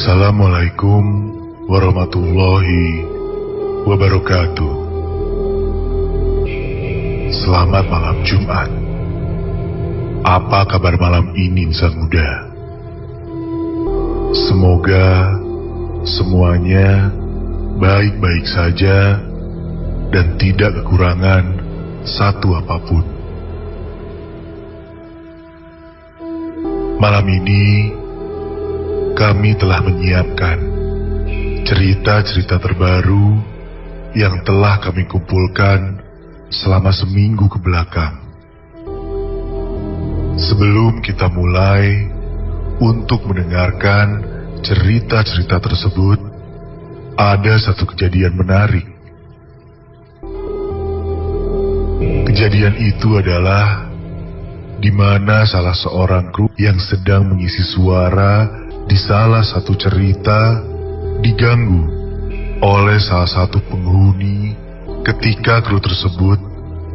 Assalamualaikum warahmatullahi wabarakatuh. Selamat malam Jumat. Apa kabar malam ini insan muda? Semoga semuanya baik-baik saja dan tidak kekurangan satu apapun. Malam ini kami telah menyiapkan cerita-cerita terbaru yang telah kami kumpulkan selama seminggu ke belakang. Sebelum kita mulai untuk mendengarkan cerita-cerita tersebut, ada satu kejadian menarik. Kejadian itu adalah di mana salah seorang kru yang sedang mengisi suara di salah satu cerita diganggu oleh salah satu penghuni ketika kru tersebut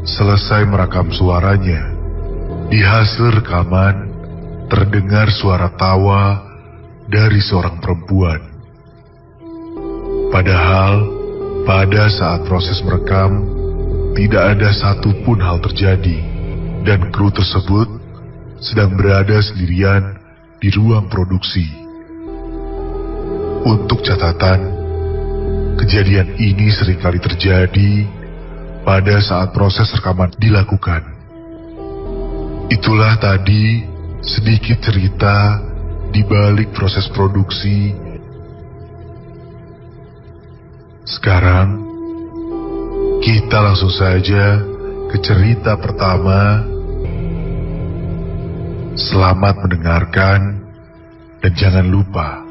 selesai merekam suaranya. Di hasil rekaman terdengar suara tawa dari seorang perempuan. Padahal pada saat proses merekam tidak ada satupun hal terjadi dan kru tersebut sedang berada sendirian di ruang produksi. Untuk catatan, kejadian ini seringkali terjadi pada saat proses rekaman dilakukan. Itulah tadi sedikit cerita di balik proses produksi. Sekarang, kita langsung saja ke cerita pertama. Selamat mendengarkan dan jangan lupa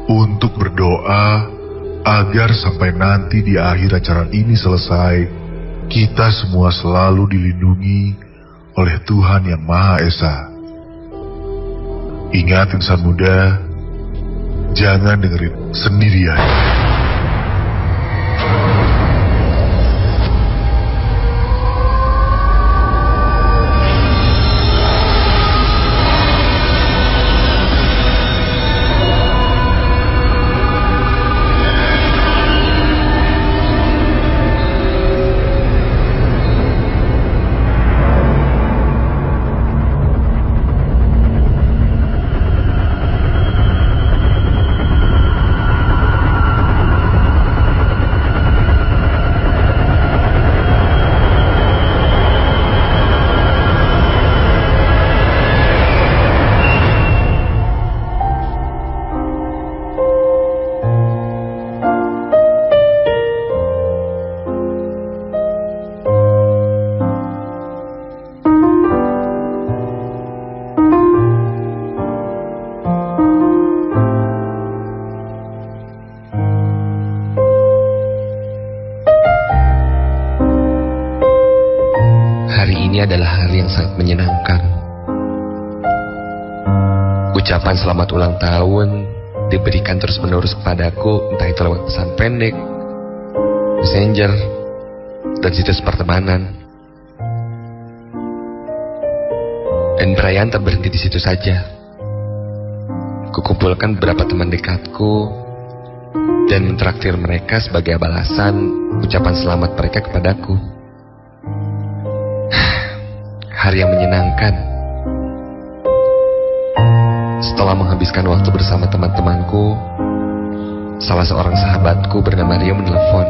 untuk berdoa agar sampai nanti di akhir acara ini selesai, kita semua selalu dilindungi oleh Tuhan Yang Maha Esa. Ingat insan muda, jangan dengerin sendirian. Ini adalah hari yang sangat menyenangkan. Ucapan selamat ulang tahun diberikan terus-menerus kepadaku, entah itu lewat pesan pendek, messenger, dan situs pertemanan. Dan perayaan tak berhenti di situ saja. Kukumpulkan beberapa teman dekatku dan mentraktir mereka sebagai balasan ucapan selamat mereka kepadaku. Hari yang menyenangkan. Setelah menghabiskan waktu bersama teman-temanku, salah seorang sahabatku bernama Rio menelepon.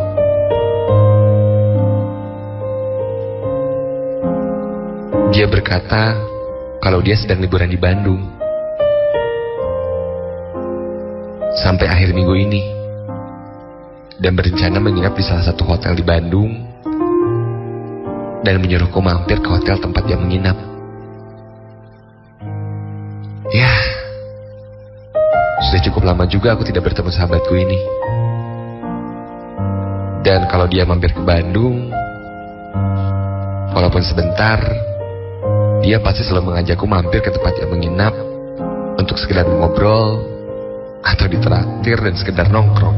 Dia berkata kalau dia sedang liburan di Bandung sampai akhir minggu ini dan berencana menginap di salah satu hotel di Bandung dan menyuruhku mampir ke hotel tempat dia menginap. Ya, sudah cukup lama juga aku tidak bertemu sahabatku ini. Dan kalau dia mampir ke Bandung, walaupun sebentar, dia pasti selalu mengajakku mampir ke tempat dia menginap untuk sekedar ngobrol atau ditraktir dan sekedar nongkrong.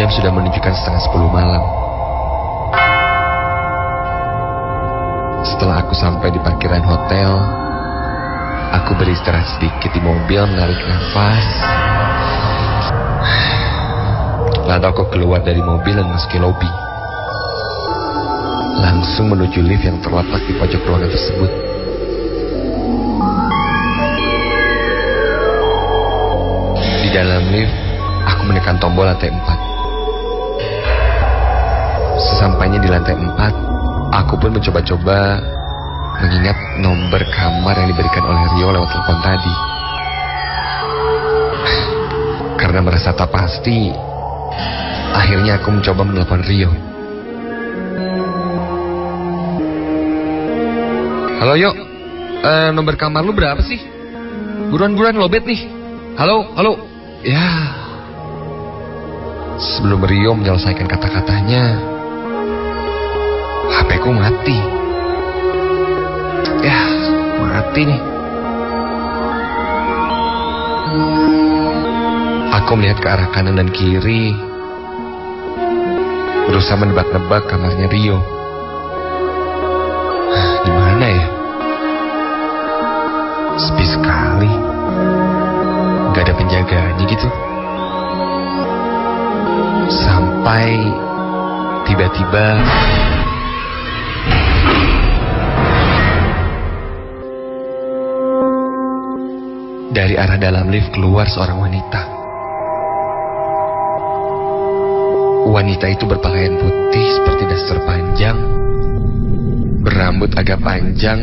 jam sudah menunjukkan 9:30 malam. Setelah aku sampai di parkiran hotel, aku beristirahat sedikit di mobil, menarik nafas. Lalu aku keluar dari mobil dan masuk ke lobi. Langsung menuju lift yang terletak di pojok ruangan tersebut. Di dalam lift, aku menekan tombol lantai 4. Sesampainya di lantai 4, aku pun mencoba-coba mengingat nomor kamar yang diberikan oleh Rio lewat telepon tadi. Karena merasa tak pasti, akhirnya aku mencoba menelepon Rio. Halo Yo, nomor kamar lu berapa sih? Buruan lobet nih. Halo. Ya. Sebelum Rio menyelesaikan kata-katanya, HP ku mati. Ya, mati nih. Aku melihat ke arah kanan dan kiri, berusaha menebak-nebak kamarnya Rio. Di mana ya? Sepi sekali. Gak ada penjaganya gitu. Sampai tiba-tiba dari arah dalam lift keluar seorang wanita. Wanita itu berpakaian putih seperti daster panjang, berambut agak panjang,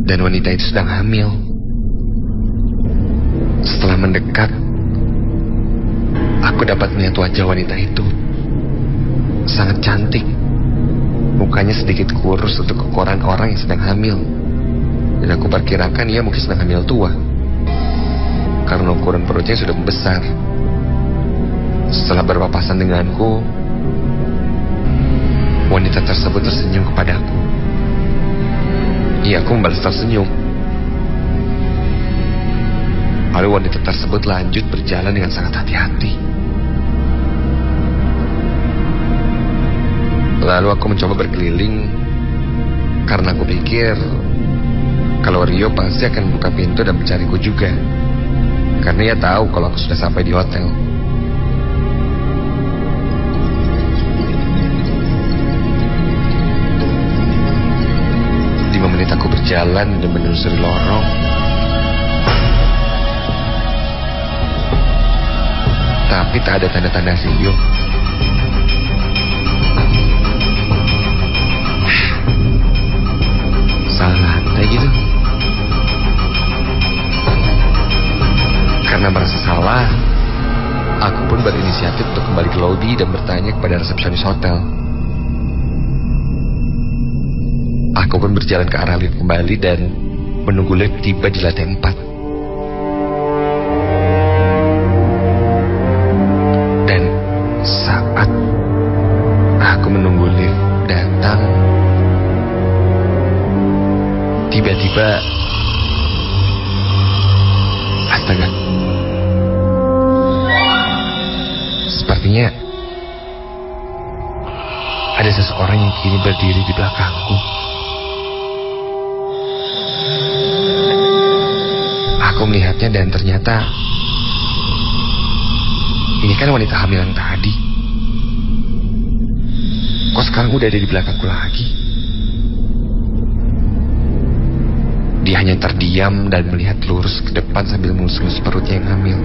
dan wanita itu sedang hamil. Setelah mendekat, aku dapat melihat wajah wanita itu. Sangat cantik. Mukanya sedikit kurus untuk ukuran orang yang sedang hamil. Dan aku perkirakan ia mungkin sedang hamil tua, karena ukuran perutnya sudah membesar. Setelah berpapasan denganku, wanita tersebut tersenyum kepadaku. Iya, aku membalas tersenyum. Lalu wanita tersebut lanjut berjalan dengan sangat hati-hati. Lalu aku mencoba berkeliling, karena aku pikir kalau Rio pasti akan buka pintu dan mencariku juga, karena ia tahu kalau aku sudah sampai di hotel. Di menit aku berjalan dan menelusuri lorong, tapi tak ada tanda-tanda Rio. Salah lantai gitu. Karena merasa salah, aku pun berinisiatif untuk kembali ke lobi dan bertanya kepada resepsionis hotel. Aku pun berjalan ke arah lift kembali dan menunggu lift tiba di lantai 4. Dan saat aku menunggu lift datang, tiba-tiba, astaga, sepertinya ada seseorang yang kini berdiri di belakangku. Aku melihatnya dan ternyata ini kan wanita hamil yang tadi. Kok sekarang udah ada di belakangku lagi? Dia hanya terdiam dan melihat lurus ke depan sambil mengelus-ngelus perutnya yang hamil.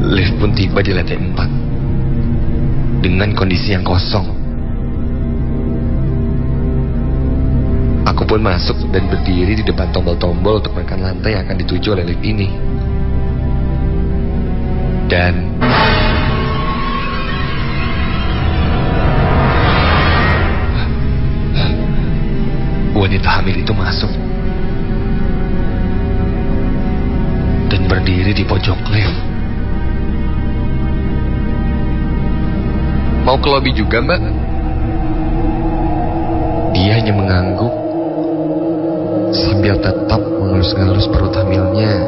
Lift pun tiba di lantai 4 dengan kondisi yang kosong. Aku pun masuk dan berdiri di depan tombol-tombol untuk menekan lantai yang akan dituju oleh lift ini. Dan wanita hamil itu masuk dan berdiri di pojok lift. Mau ke lobi juga, Mbak? Dia hanya mengangguk sambil tetap mengelus-ngelus perut hamilnya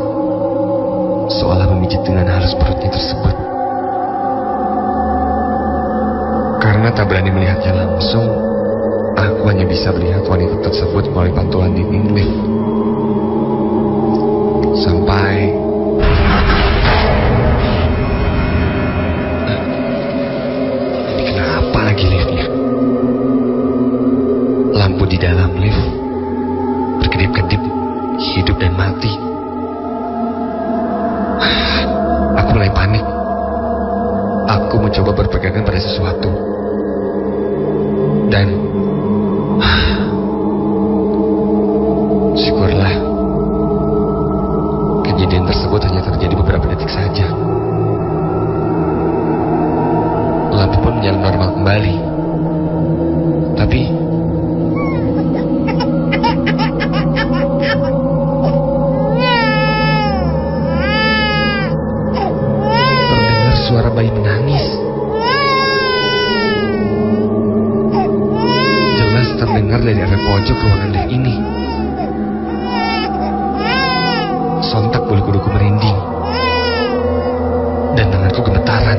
seolah memijit dengan halus perutnya tersebut. Karena tak berani melihatnya langsung, aku hanya bisa melihat wanita tersebut melalui pantulan dinding lift. Sampai ini kenapa lagi liftnya? Lampu di dalam lift berkedip-kedip, hidup dan mati. Aku mulai panik. Aku mencoba berpegangan pada sesuatu. Dan syukurlah, kejadian tersebut hanya terjadi beberapa detik saja. Lampu pun menyala normal kembali. Tapi terdengar suara bayi menangis. Jelas terdengar dari arah pojok ruangan lift ini. Sontak bulu kuduku merinding dan tanganku gemetaran.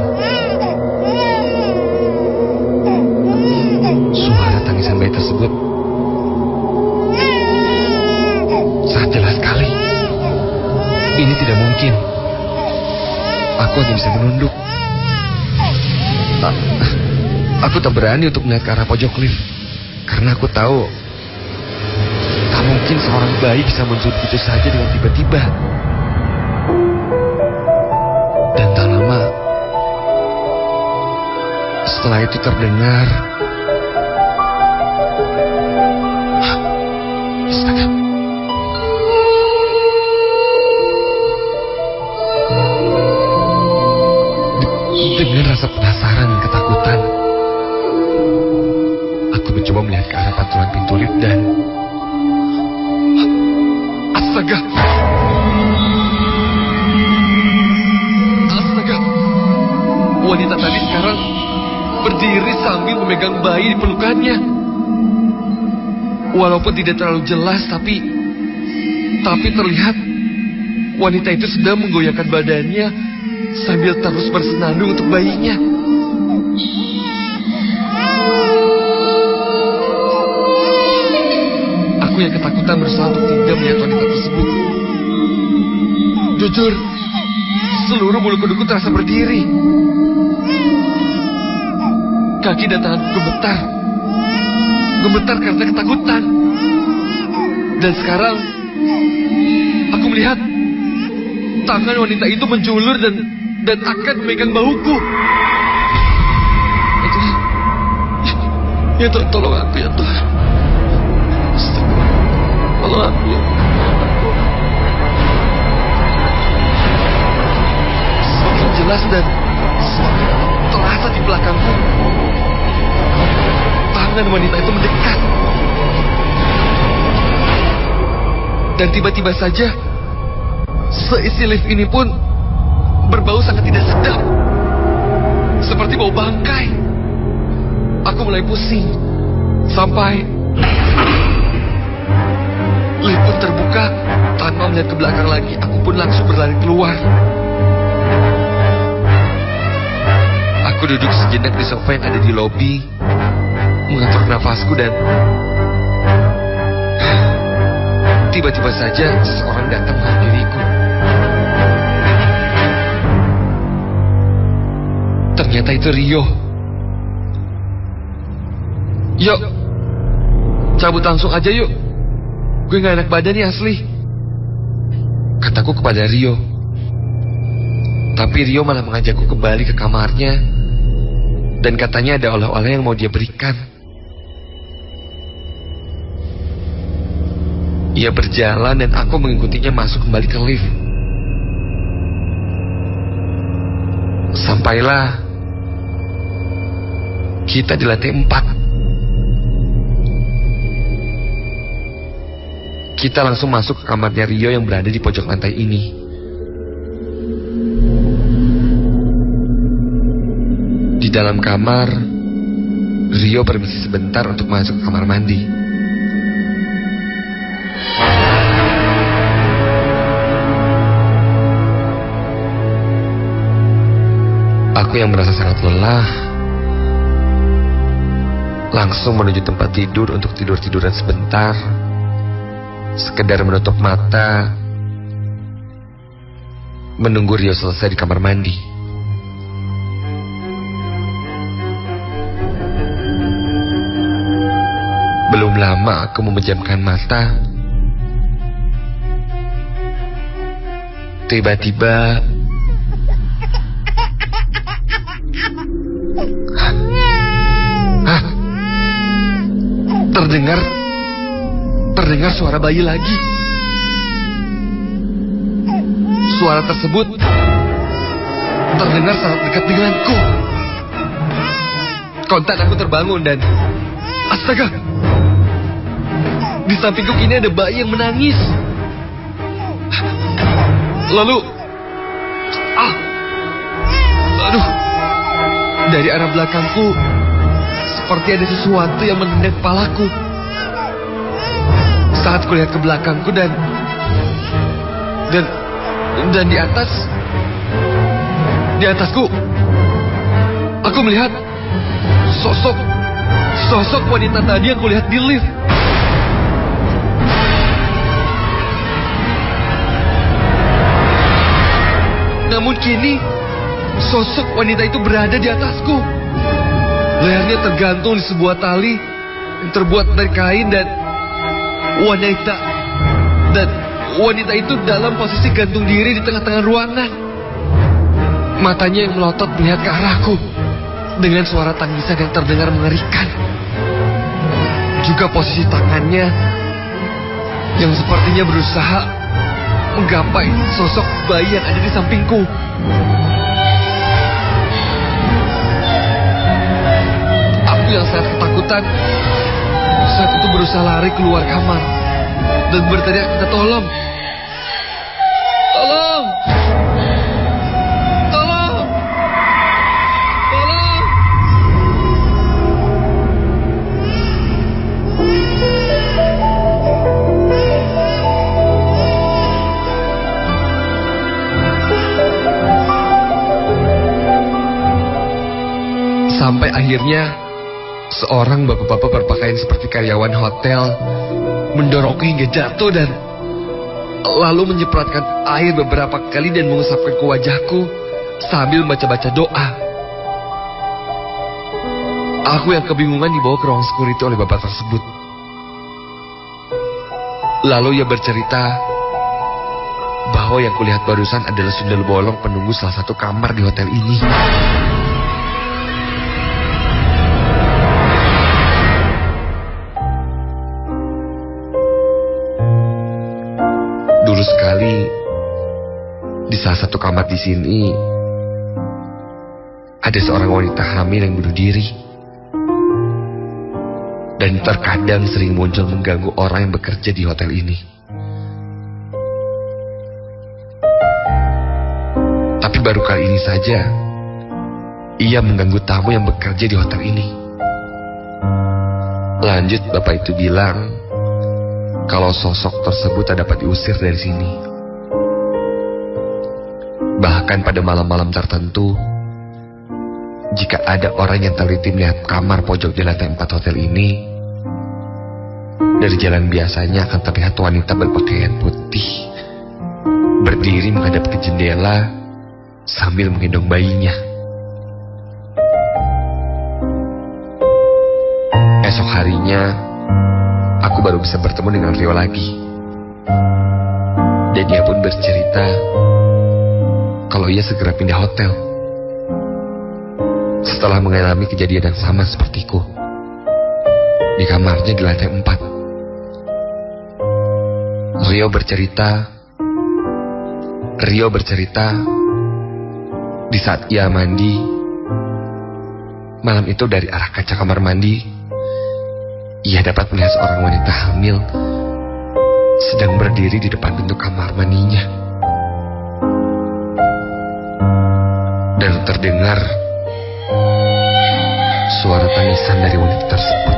Suara tangisan bayi tersebut sangat jelas sekali. Ini tidak mungkin. Aku hanya bisa menunduk. Aku tak berani untuk melihat ke arah pojok lift, karena aku tahu tak mungkin seorang bayi bisa muncul begitu saja dengan tiba-tiba. Dan tak lama setelah itu terdengar astaga. Dengan rasa penasaran dan ketakutan, aku mencoba melihat ke arah pantulan pintu lift dan astaga. Astaga. Wanita tadi sekarang berdiri sambil memegang bayi di pelukannya. Walaupun tidak terlalu jelas, tapi terlihat wanita itu sedang menggoyangkan badannya sambil terus bersenandung untuk bayinya. Aku yang ketakutan berusaha untuk tidak melihat wanita tersebut. Jujur, seluruh bulu kuduku terasa berdiri. Kaki dan tanganku gemetar. Gemetar karena ketakutan. Dan sekarang aku melihat tangan wanita itu menjulur dan akan memegang bahuku. Ya Tuhan, tolong aku ya Tuhan. Tolong aku ya. Semakin jelas dan semakin terasa di belakangku. Tangan wanita itu mendekat. Dan tiba-tiba saja seisi lift ini pun berbau sangat tidak sedap, seperti bau bangkai. Aku mulai pusing. Sampai lift pun terbuka. Tanpa melihat ke belakang lagi, aku pun langsung berlari keluar. Aku duduk sejenak di sofa yang ada di lobi, mengatur nafasku, dan tiba-tiba saja seseorang datang menghampiriku. Ternyata itu Rio. Yuk, cabut langsung aja yuk. Gue gak enak badan nih asli, kataku kepada Rio. Tapi Rio malah mengajakku kembali ke kamarnya, dan katanya ada oleh-oleh yang mau dia berikan. Ia berjalan dan aku mengikutinya masuk kembali ke lift. Sampailah kita di lantai 4. Kita langsung masuk ke kamarnya Rio yang berada di pojok lantai ini. Di dalam kamar, Rio permisi sebentar untuk masuk ke kamar mandi. Aku yang merasa sangat lelah langsung menuju tempat tidur untuk tidur-tiduran sebentar, sekedar menutup mata, menunggu Rio selesai di kamar mandi. Belum lama aku memejamkan mata, tiba-tiba terdengar suara bayi lagi. Suara tersebut terdengar sangat dekat denganku. Kontan aku terbangun dan astaga, di sampingku kini ada bayi yang menangis. Lalu aduh, dari arah belakangku seperti ada sesuatu yang menendang kepalaku. Saat kulihat ke belakangku dan di atasku aku melihat sosok wanita tadi yang kulihat di lift. Namun kini sosok wanita itu berada di atasku. Lehernya tergantung di sebuah tali yang terbuat dari kain dan wanita itu dalam posisi gantung diri di tengah-tengah ruangan. Matanya yang melotot melihat ke arahku dengan suara tangisan yang terdengar mengerikan. Juga posisi tangannya yang sepertinya berusaha menggapai sosok bayi yang ada di sampingku. Aku yang sangat ketakutan saat itu berusaha lari keluar kamar dan berteriak minta tolong. Tolong! Tolong! Tolong! Sampai akhirnya seorang bapak-bapak berpakaian seperti karyawan hotel mendorongku hingga jatuh dan lalu menyemprotkan air beberapa kali dan mengusapkan ke wajahku sambil membaca-baca doa. Aku yang kebingungan dibawa ke ruang security oleh bapak tersebut. Lalu ia bercerita bahwa yang kulihat barusan adalah sundel bolong penunggu salah satu kamar di hotel ini. Dulu sekali di salah satu kamar di sini ada seorang wanita hamil yang bunuh diri dan terkadang sering muncul mengganggu orang yang bekerja di hotel ini. Tapi baru kali ini saja ia mengganggu tamu yang bekerja di hotel ini. Lanjut bapak itu bilang kalau sosok tersebut tak dapat diusir dari sini. Bahkan pada malam-malam tertentu, jika ada orang yang teliti melihat kamar pojok di lantai 4 hotel ini, dari jalan biasanya akan terlihat wanita berpakaian putih berdiri menghadap ke jendela sambil menggendong bayinya. Esok harinya aku baru bisa bertemu dengan Rio lagi. Dan dia pun bercerita kalau ia segera pindah hotel setelah mengalami kejadian yang sama sepertiku di kamarnya di lantai 4. Rio bercerita di saat ia mandi malam itu, dari arah kaca kamar mandi ia dapat melihat seorang wanita hamil sedang berdiri di depan pintu kamar mandinya. Dan terdengar suara tangisan dari wanita tersebut.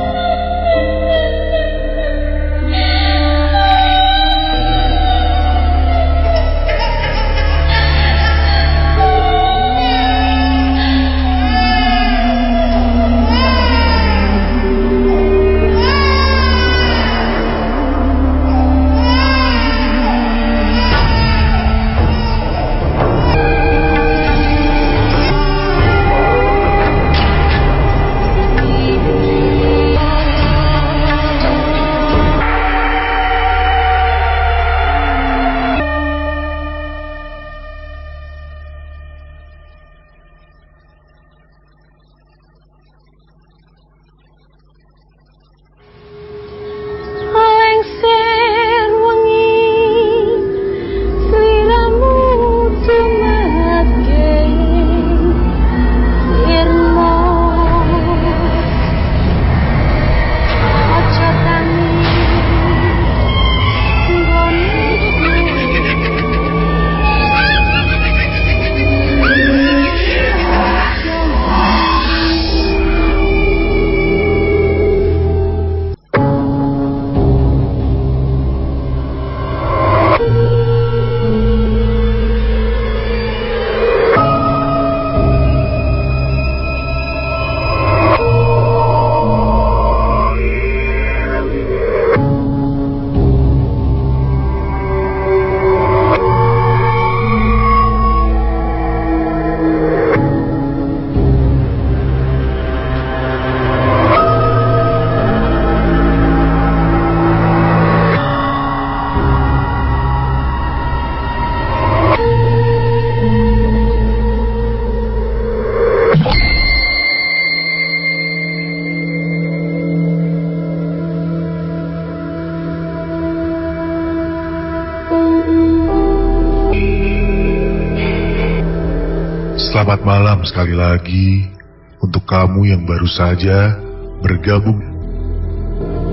Selamat malam sekali lagi untuk kamu yang baru saja bergabung.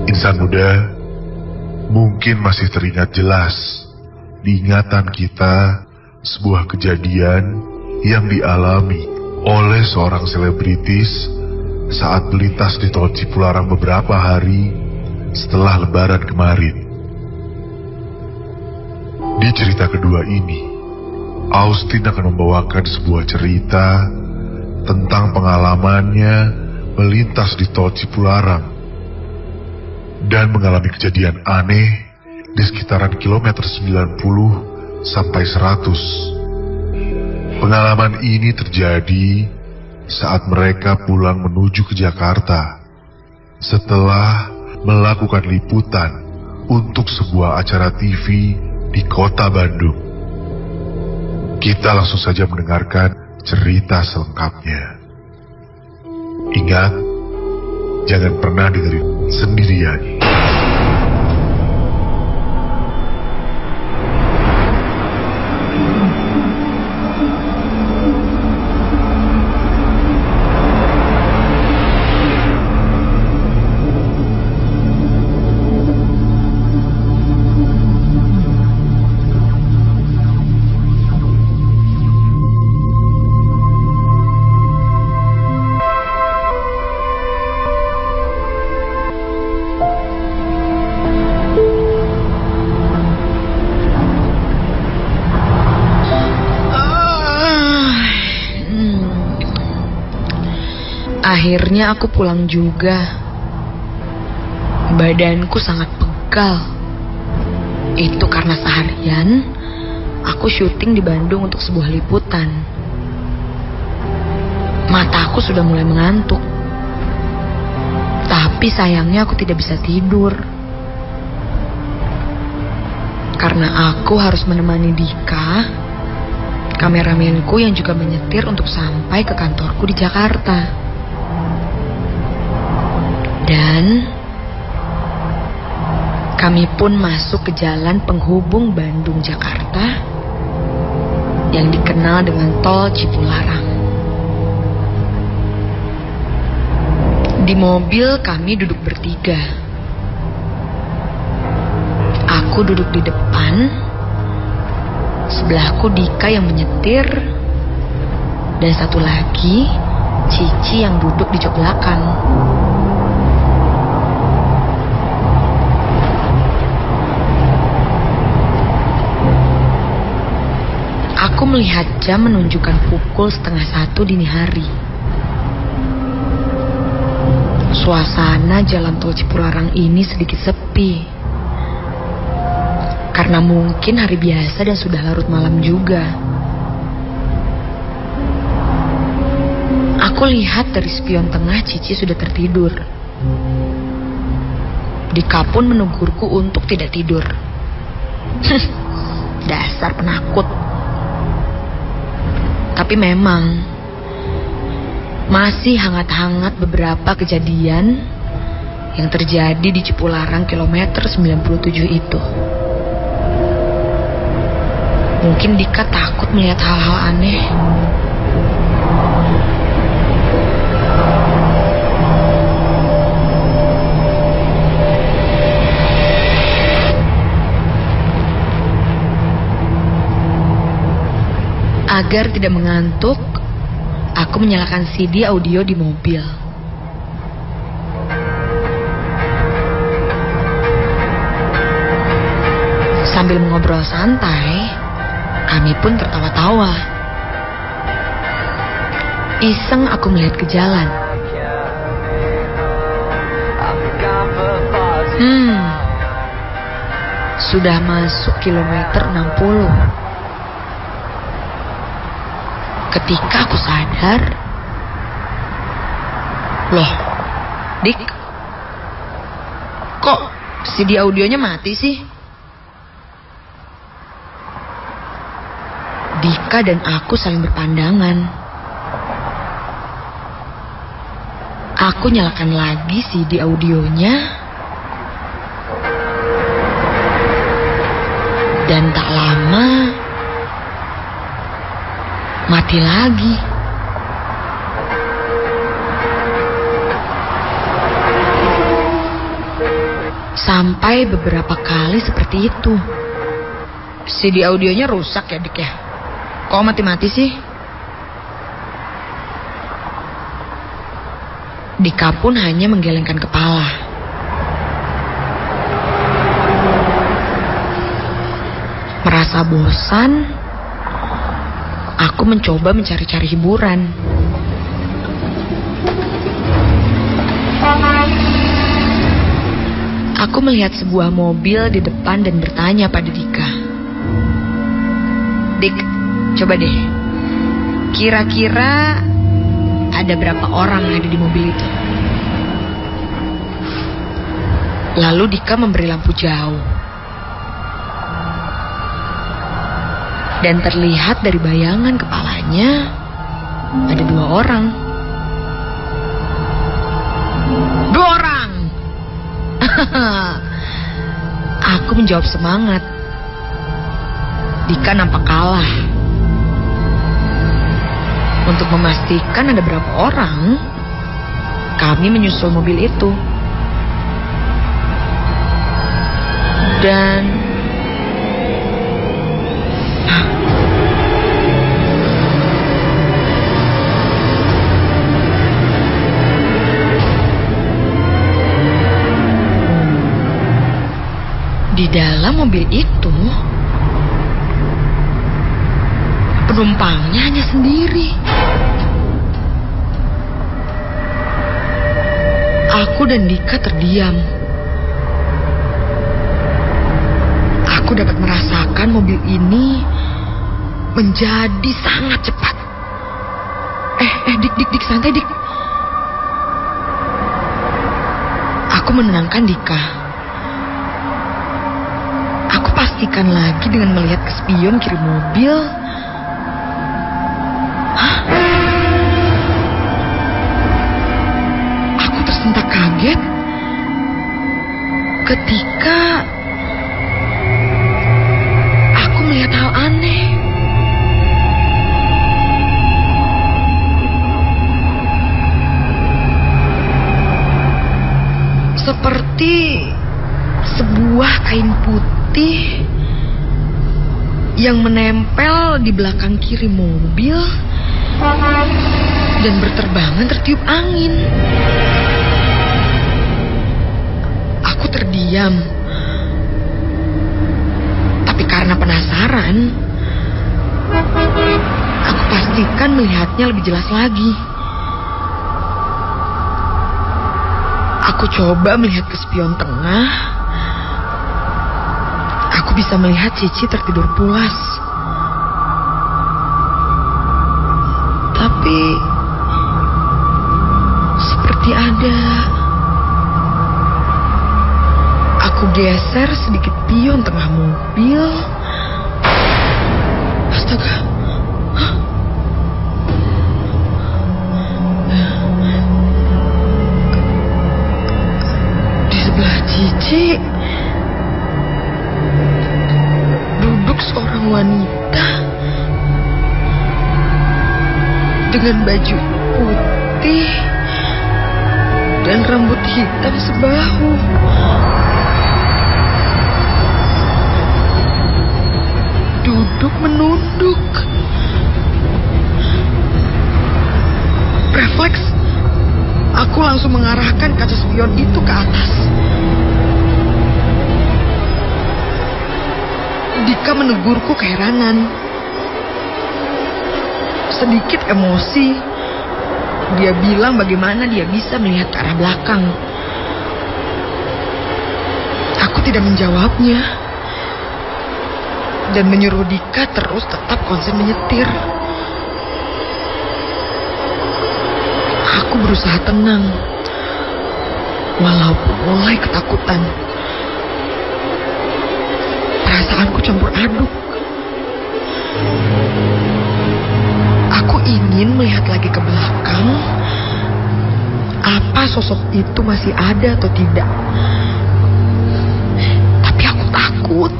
Insan muda, mungkin masih teringat jelas di ingatan kita sebuah kejadian yang dialami oleh seorang selebritis saat melintas di tol Cipularang beberapa hari setelah Lebaran kemarin. Di cerita kedua ini, Austin akan membawakan sebuah cerita tentang pengalamannya melintas di tol Cipularang dan mengalami kejadian aneh di sekitaran kilometer 90 sampai 100. Pengalaman ini terjadi saat mereka pulang menuju ke Jakarta setelah melakukan liputan untuk sebuah acara TV di kota Bandung. Kita langsung saja mendengarkan cerita selengkapnya. Ingat, jangan pernah dengerin sendirian. Akhirnya aku pulang juga. Badanku sangat pegal. Itu karena seharian aku syuting di Bandung untuk sebuah liputan. Mataku sudah mulai mengantuk. Tapi sayangnya aku tidak bisa tidur. Karena aku harus menemani Dika, kameramenku yang juga menyetir untuk sampai ke kantorku di Jakarta. Dan kami pun masuk ke jalan penghubung Bandung-Jakarta yang dikenal dengan tol Cipularang. Di mobil kami duduk bertiga. Aku duduk di depan, sebelahku Dika yang menyetir, dan satu lagi Cici yang duduk di jok belakang. Aku melihat jam menunjukkan pukul 12:30 dini hari. Suasana jalan tol Cipularang ini sedikit sepi. Karena mungkin hari biasa dan sudah larut malam juga. Aku lihat dari spion tengah Cici sudah tertidur. Dika pun menegurku untuk tidak tidur. Dasar penakut. Tapi memang masih hangat-hangat beberapa kejadian yang terjadi di Cipularang kilometer 97 itu. Mungkin Dika takut melihat hal-hal aneh. Agar tidak mengantuk, aku menyalakan CD audio di mobil. Sambil mengobrol santai, kami pun tertawa-tawa. Iseng aku melihat ke jalan. Sudah masuk kilometer 60. Ketika aku sadar, loh, Dik, kok CD audionya mati sih? Dika dan aku saling berpandangan. Aku nyalakan lagi CD audionya, dan tak lama mati lagi. Sampai beberapa kali seperti itu. CD audionya rusak ya, Dik ya? Kok mati-mati sih? Dika pun hanya menggelengkan kepala. Merasa bosan, aku mencoba mencari-cari hiburan. Aku melihat sebuah mobil di depan dan bertanya pada Dika. Dik, coba deh. Kira-kira ada berapa orang yang ada di mobil itu? Lalu Dika memberi lampu jauh. Dan terlihat dari bayangan kepalanya ada 2 orang. 2 orang! Aku menjawab semangat. Dika nampak kalah. Untuk memastikan ada berapa orang, kami menyusul mobil itu. Dan di dalam mobil itu penumpangnya hanya sendiri. Aku dan Dika terdiam. Aku dapat merasakan mobil ini menjadi sangat cepat. Dik, santai Dik. Aku menenangkan Dika. Aku pastikan lagi dengan melihat ke spion kiri mobil. Aku tersentak kaget ketika aku melihat hal aneh. Seperti sebuah kain putih yang menempel di belakang kiri mobil dan berterbangan tertiup angin. Aku terdiam. Tapi karena penasaran, aku pastikan melihatnya lebih jelas lagi. Aku coba melihat ke spion tengah. Aku bisa melihat Cici tertidur pulas. Tapi seperti ada. Aku geser sedikit pion tengah mobil. Astaga. Di sebelah Cici duduk seorang wanita dengan baju putih dan rambut hitam sebahu. Duduk menunduk. Refleks, aku langsung mengarahkan kaca spion itu ke atas. Dika menegurku keheranan. Sedikit emosi, dia bilang bagaimana dia bisa melihat ke arah belakang. Aku tidak menjawabnya dan menyuruh Dika terus tetap konsen menyetir. Aku berusaha tenang, walaupun mulai ketakutan. Perasaanku campur aduk. Aku ingin melihat lagi ke belakang, apa sosok itu masih ada atau tidak. Tapi aku takut.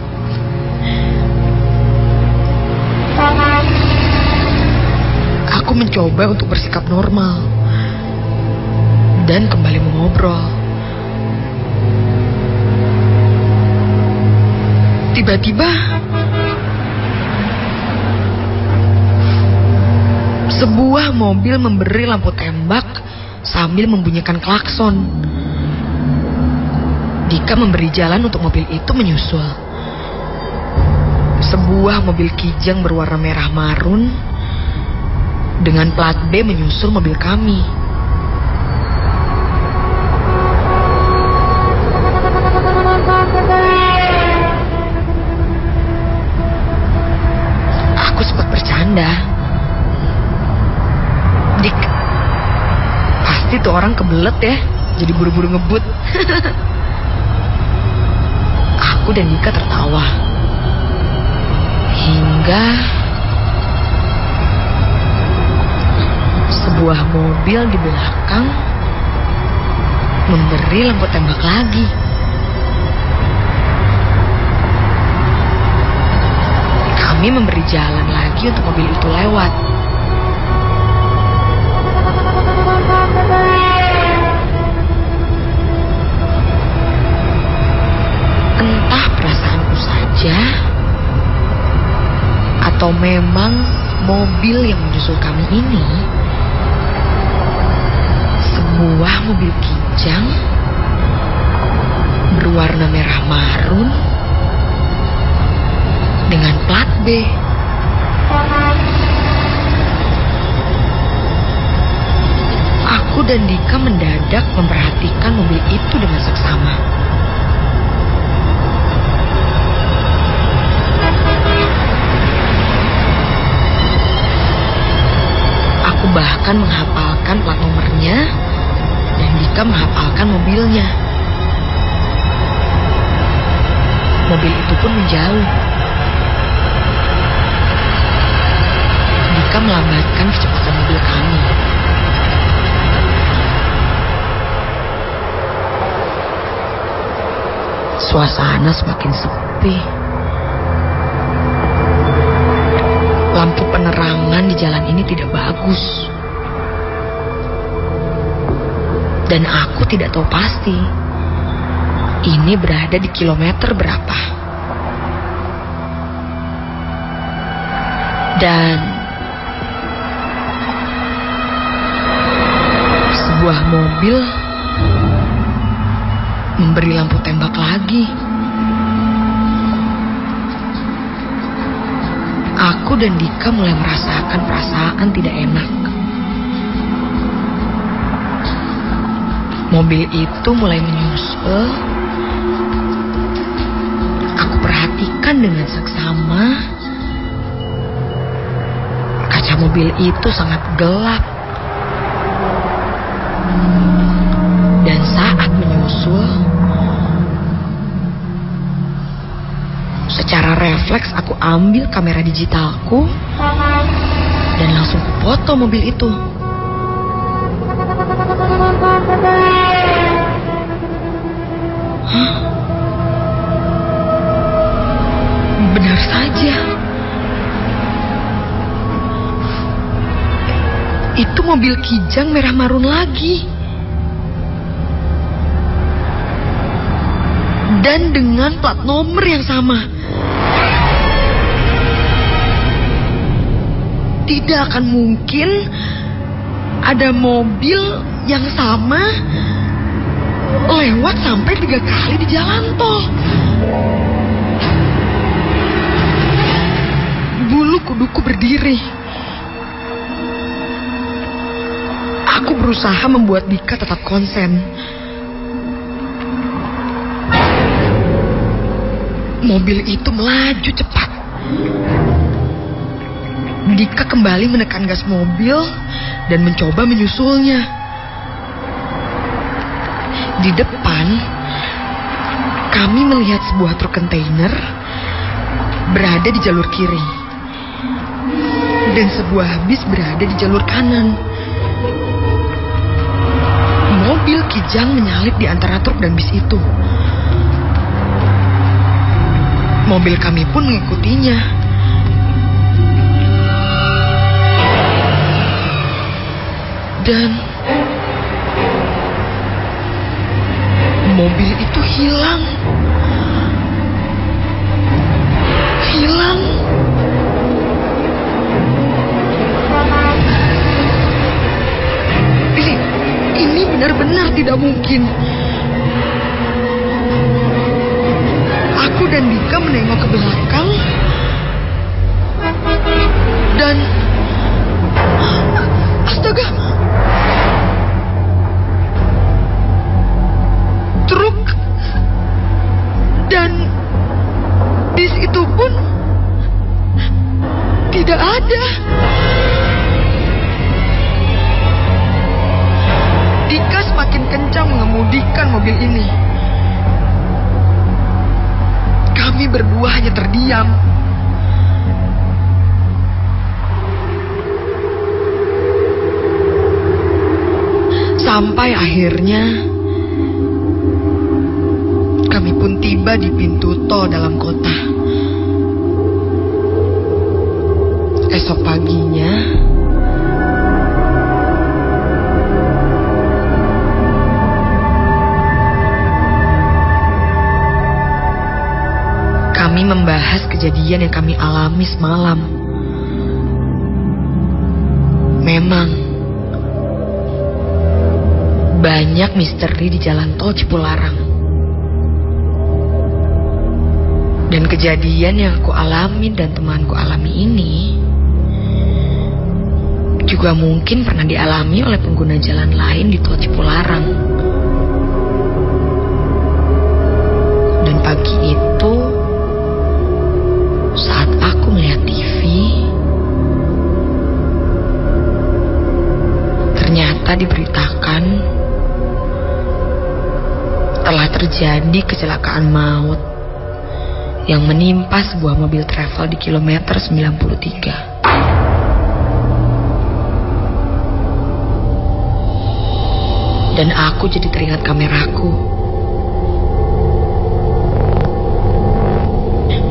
Aku mencoba untuk bersikap normal dan kembali mengobrol. Tiba-tiba sebuah mobil memberi lampu tembak sambil membunyikan klakson. Dika memberi jalan untuk mobil itu menyusul. Sebuah mobil kijang berwarna merah marun dengan plat B menyusul mobil kami. Aku sempat bercanda. Dik, pasti tuh orang kebelet ya, jadi buru-buru ngebut. Aku dan Dika tertawa. Hingga sebuah mobil di belakang memberi lampu tembak lagi. Kami memberi jalan lagi untuk mobil itu lewat. Entah perasaanku saja atau memang mobil yang menyusul kami ini sebuah mobil kijang berwarna merah marun dengan plat B. Aku dan Dika mendadak memperhatikan mobil itu dengan seksama. Aku bahkan menghafalkan plat nomornya dan Dika menghafalkan mobilnya. Mobil itu pun menjauh. Dika melambatkan kecepatan mobil kami. Suasana semakin sepi. Lampu penerangan di jalan ini tidak bagus. Dan aku tidak tahu pasti ini berada di kilometer berapa. Dan sebuah mobil memberi lampu tembak lagi. Aku dan Dika mulai merasakan perasaan tidak enak. Mobil itu mulai menyusul. Aku perhatikan dengan seksama. Kaca mobil itu sangat gelap. Dan saat menyusul, secara refleks aku ambil kamera digitalku dan langsung foto mobil itu. Hah? Benar saja. Itu mobil kijang merah marun lagi. Dan dengan plat nomor yang sama. Tidak akan mungkin ada mobil yang sama lewat sampai 3 kali di jalan tol. Bulu kuduku berdiri. Aku berusaha membuat Dika tetap konsen. Mobil itu melaju cepat. Dika kembali menekan gas mobil dan mencoba menyusulnya. Di depan, kami melihat sebuah truk kontainer berada di jalur kiri. Dan sebuah bis berada di jalur kanan. Mobil kijang menyalip di antara truk dan bis itu. Mobil kami pun mengikutinya. Dan mobil itu hilang. tidak mungkin. Aku dan Dika menengok ke belakang dan astaga, truk dan bis itu pun tidak ada. Dika semakin kencang mengemudikan mobil ini. Kami berdua hanya terdiam. Sampai akhirnya kami pun tiba di pintu tol dalam kota. Esok paginya kami membahas kejadian yang kami alami semalam. Memang banyak misteri di jalan tol Cipularang. Dan kejadian yang aku alami dan temanku alami ini juga mungkin pernah dialami oleh pengguna jalan lain di tol Cipularang. Dan pagi itu, saat aku melihat TV, ternyata diberitakan telah terjadi kecelakaan maut yang menimpa sebuah mobil travel di kilometer 93. Dan aku jadi teringat kameraku.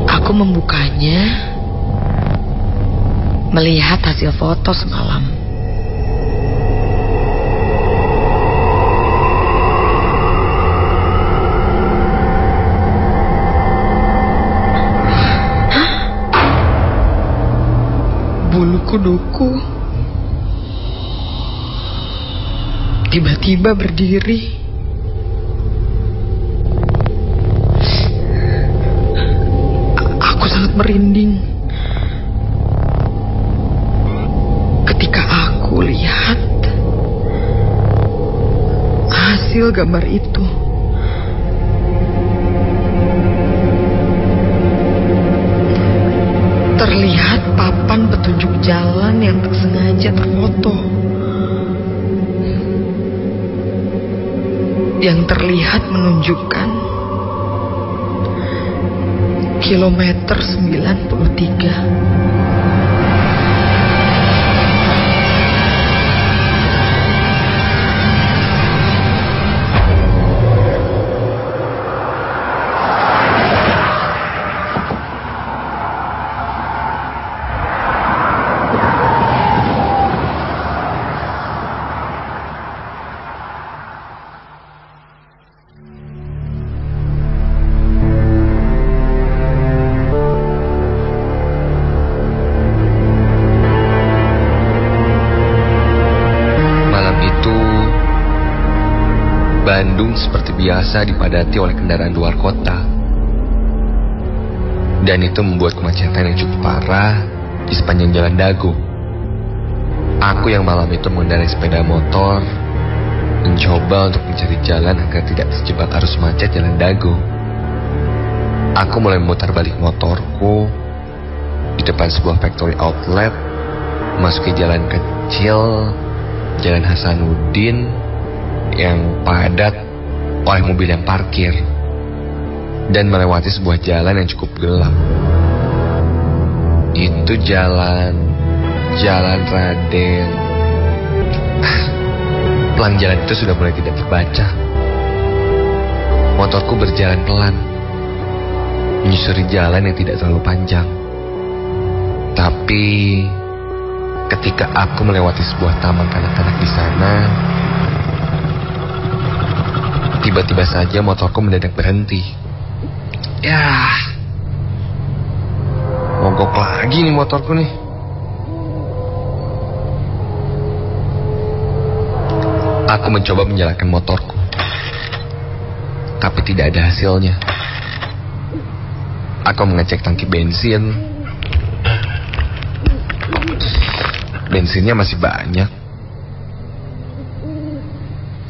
Aku membukanya, melihat hasil foto semalam. Bulu kuduku tiba-tiba berdiri. Aku sangat merinding ketika aku lihat hasil gambar itu. Terlihat papan petunjuk jalan yang tak sengaja terfoto, yang terlihat menunjukkan kilometer 93. Bandung seperti biasa dipadati oleh kendaraan luar kota. Dan itu membuat kemacetan yang cukup parah di sepanjang jalan Dago. Aku yang malam itu mengendarai sepeda motor, mencoba untuk mencari jalan agar tidak terjebak arus macet jalan Dago. Aku mulai memutar balik motorku di depan sebuah factory outlet, memasuki jalan kecil, Jalan Hasanuddin, yang padat oleh mobil yang parkir, dan melewati sebuah jalan yang cukup gelap. Itu Jalan Raden. Pelang jalan itu sudah mulai tidak terbaca. Motorku berjalan pelan, menyusuri jalan yang tidak terlalu panjang. Tapi ketika aku melewati sebuah taman kanak-kanak di sana, tiba-tiba saja motorku mendadak berhenti. Ya, mogok lagi nih motorku nih. Aku mencoba menyalakan motorku, tapi tidak ada hasilnya. Aku mengecek tangki bensin. Bensinnya masih banyak.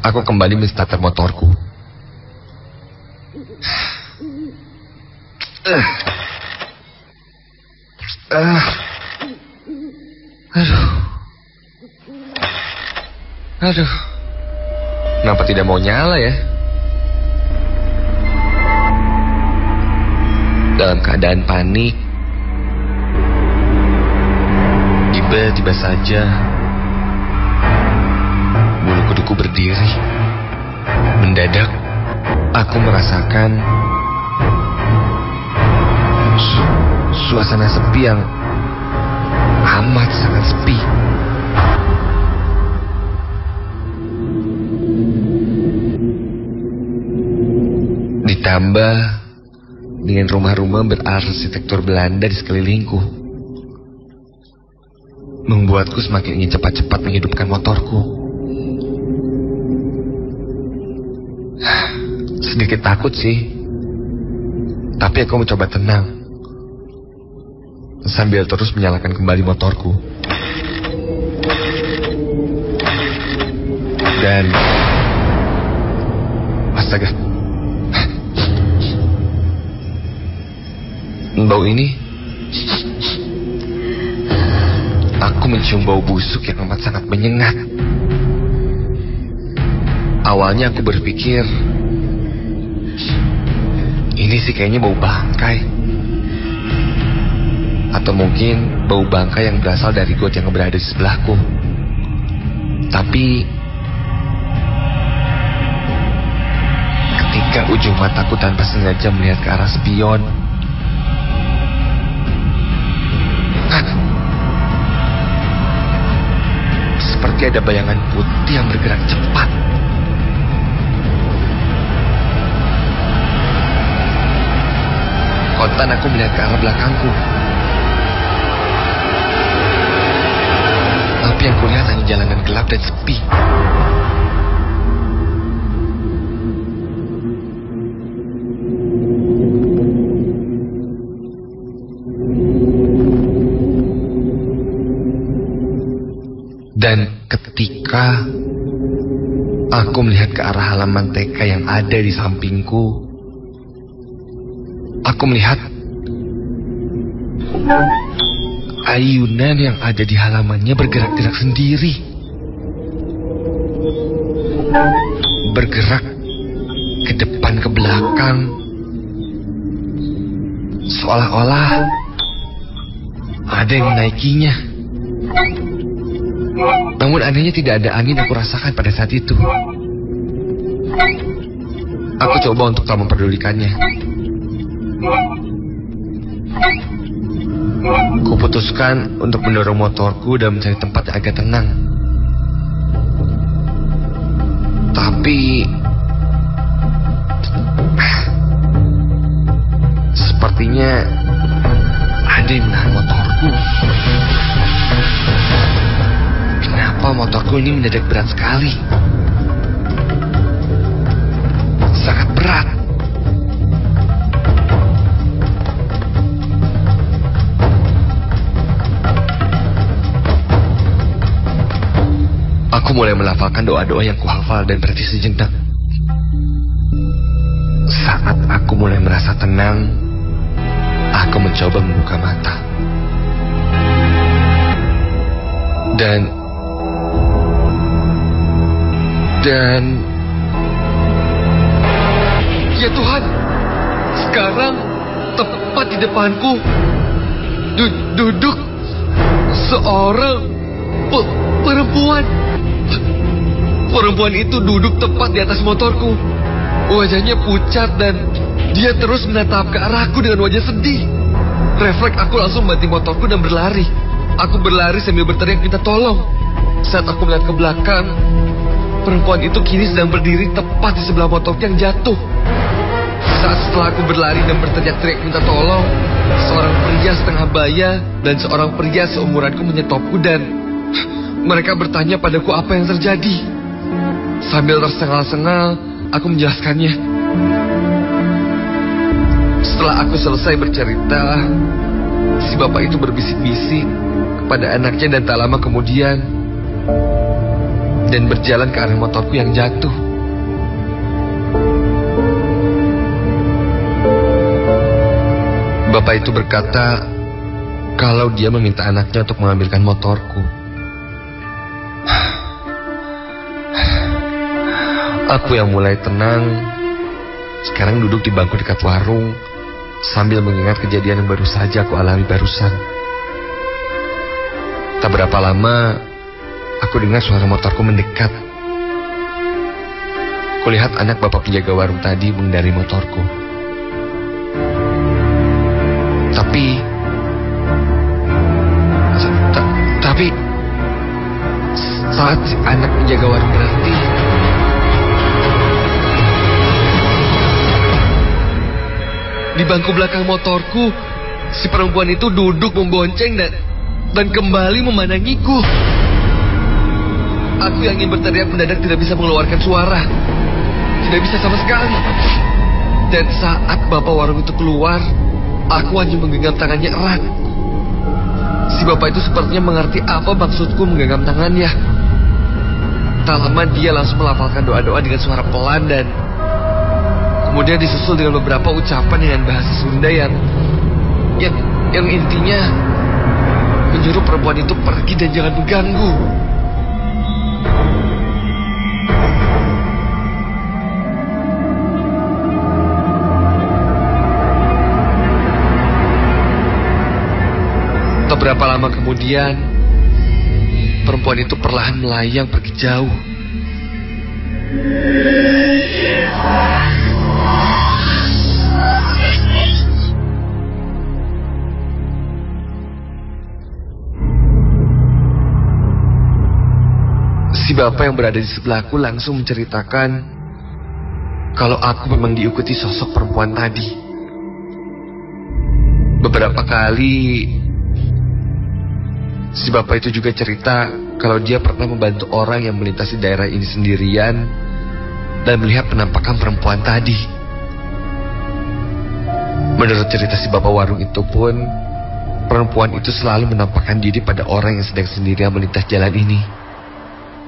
Aku kembali menstarter motorku. Aduh. Kenapa tidak mau nyala ya? Dalam keadaan panik, tiba-tiba saja bulu kuduku berdiri. Mendadak aku merasakan suasana sepi yang amat sangat sepi. Ditambah dengan rumah-rumah berarsitektur Belanda di sekelilingku, membuatku semakin ingin cepat-cepat menghidupkan motorku. Sedikit takut sih, tapi aku mencoba tenang sambil terus menyalakan kembali motorku. Dan astaga, bau ini, aku mencium bau busuk yang amat sangat menyengat. Awalnya aku berpikir, ini sih kayaknya bau bangkai. Atau mungkin bau bangkai yang berasal dari got yang berada di sebelahku. Tapi ketika ujung mataku tanpa sengaja melihat ke arah spion, seperti ada bayangan putih yang bergerak cepat. Kontan aku melihat ke arah belakangku. Tapi yang kulihat hanya jalanan gelap dan sepi. Dan ketika aku melihat ke arah halaman TK yang ada di sampingku, aku melihat ayunan yang ada di halamannya bergerak-gerak sendiri. Bergerak ke depan ke belakang, seolah-olah ada yang menaikinya. Namun anehnya tidak ada angin yang aku rasakan pada saat itu. Aku coba untuk tak memperdulikannya. Kuputuskan untuk mendorong motorku dan mencari tempat yang agak tenang. Tapi sepertinya ada yang menahan motorku. Kenapa motorku ini mendadak berat sekali? Sangat berat. Aku mulai melafalkan doa-doa yang kuhafal dan berhenti sejenak. Saat aku mulai merasa tenang, aku mencoba membuka mata. Dan ya Tuhan, sekarang tepat di depanku duduk seorang perempuan. Perempuan itu duduk tepat di atas motorku. Wajahnya pucat dan dia terus menatap ke arahku dengan wajah sedih. Refleks aku langsung banting motorku dan berlari. Aku berlari sambil berteriak minta tolong. Saat aku melihat ke belakang, perempuan itu kini sedang berdiri tepat di sebelah motorku yang jatuh. Saat setelah aku berlari dan berteriak-teriak minta tolong, seorang pria setengah baya dan seorang pria seumuranku menyetopku dan mereka bertanya padaku apa yang terjadi. Sambil tersengal-sengal, aku menjelaskannya. Setelah aku selesai bercerita, si bapak itu berbisik-bisik kepada anaknya dan tak lama kemudian dan berjalan ke arah motorku yang jatuh. Bapak itu berkata kalau dia meminta anaknya untuk mengambilkan motorku. Aku yang mulai tenang sekarang duduk di bangku dekat warung sambil mengingat kejadian yang baru saja aku alami barusan. Tak berapa lama aku dengar suara motorku mendekat. Kulihat anak bapak penjaga warung tadi mengendari motorku. Tapi saat si anak penjaga warung berhenti, di bangku belakang motorku, si perempuan itu duduk membonceng dan kembali memandangiku. Aku yang ingin berteriak mendadak tidak bisa mengeluarkan suara. Tidak bisa sama sekali. Dan saat bapak warung itu keluar, aku hanya menggenggam tangannya erat. Si bapak itu sepertinya mengerti apa maksudku menggenggam tangannya. Tak lama dia langsung melafalkan doa-doa dengan suara pelan dan kemudian disusul dengan beberapa ucapan dengan bahasa Sunda yang intinya menyuruh perempuan itu pergi dan jangan mengganggu. Beberapa lama kemudian, perempuan itu perlahan melayang pergi jauh. Si bapak yang berada di sebelahku langsung menceritakan kalau aku memang diikuti sosok perempuan tadi. Beberapa kali si bapak itu juga cerita kalau dia pernah membantu orang yang melintasi daerah ini sendirian dan melihat penampakan perempuan tadi. Menurut cerita si bapak warung itu pun, perempuan itu selalu menampakkan diri pada orang yang sedang sendirian melintas jalan ini,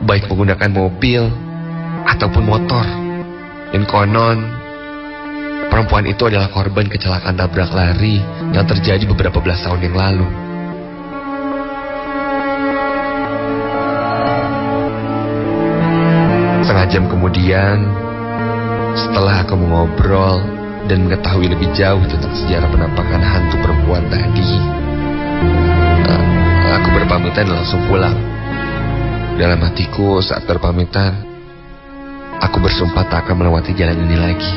baik menggunakan mobil ataupun motor. Dan konon, perempuan itu adalah korban kecelakaan tabrak lari yang terjadi beberapa belas tahun yang lalu. Setengah jam kemudian, setelah aku mengobrol dan mengetahui lebih jauh tentang sejarah penampakan hantu perempuan tadi, aku berpamitan dan langsung pulang. Dalam hatiku saat berpamitan, aku bersumpah tak akan melewati jalan ini lagi,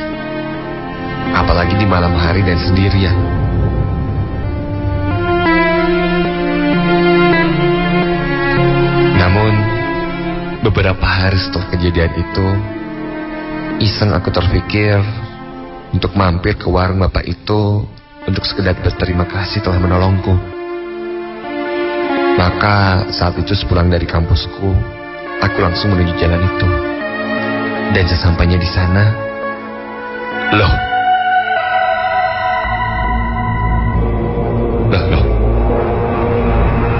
apalagi di malam hari dan sendirian. Namun beberapa hari setelah kejadian itu, iseng aku terpikir untuk mampir ke warung bapak itu untuk sekedar berterima kasih telah menolongku. Maka saat itu sepulang dari kampusku, aku langsung menuju jalan itu. Dan sesampainya di sana, loh,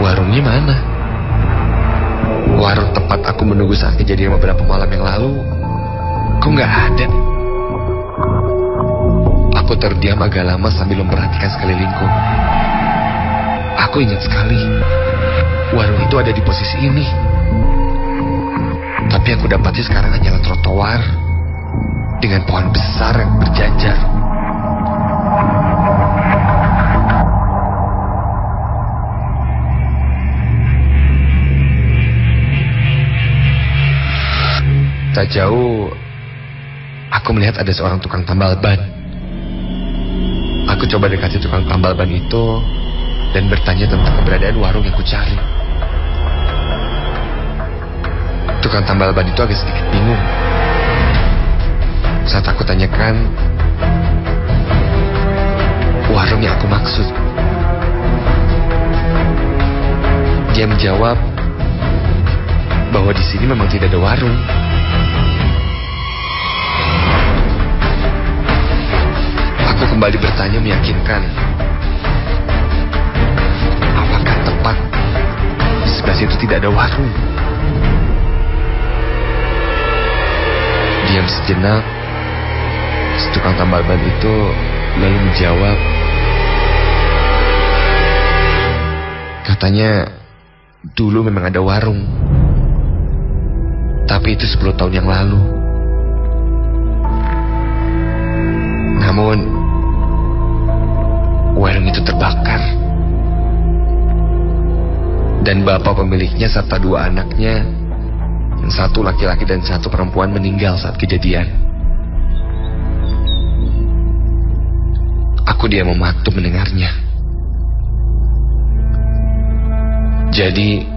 warungnya mana? Warung tempat aku menunggu saat kejadian beberapa malam yang lalu, kok nggak ada? Aku terdiam agak lama sambil memperhatikan sekelilingku. Aku ingat sekali, warung itu ada di posisi ini. Tapi aku dapati sekarang hanyalah trotoar dengan pohon besar yang berjajar. Tak jauh, aku melihat ada seorang tukang tambal ban. Aku coba dekati tukang tambal ban itu dan bertanya tentang keberadaan warung yang kucari. Tukang tambal ban itu agak sedikit bingung saat aku tanyakan warung yang aku maksud. Dia menjawab bahwa di sini memang tidak ada warung. kembali bertanya meyakinkan. Apakah tepat di sebelah situ tidak ada warung? Diam sejenak, si tukang tambal ban itu lalu menjawab. Katanya dulu memang ada warung, tapi itu 10 tahun yang lalu. Namun warung itu terbakar, dan bapak pemiliknya serta 2 anaknya, yang satu laki-laki dan satu perempuan, meninggal saat kejadian. Aku diam mematung mendengarnya. Jadi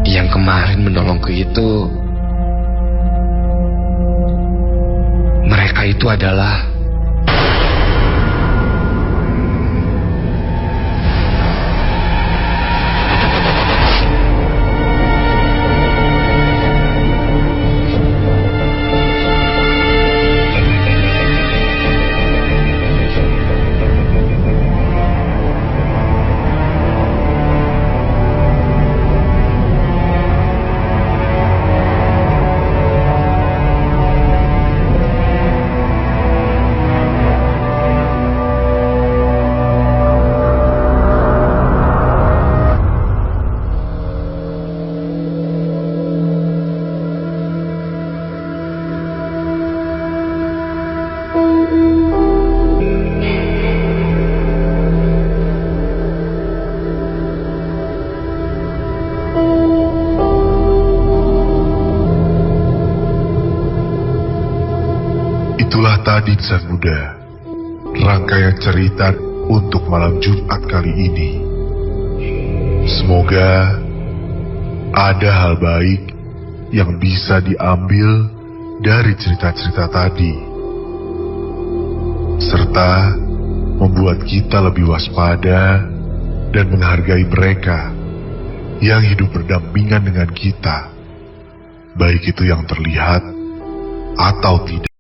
yang kemarin menolongku itu, mereka itu adalah Itulah tadi Insan Muda, rangkaian cerita untuk malam Jumat kali ini. Semoga ada hal baik yang bisa diambil dari cerita-cerita tadi, serta membuat kita lebih waspada dan menghargai mereka yang hidup berdampingan dengan kita, baik itu yang terlihat atau tidak.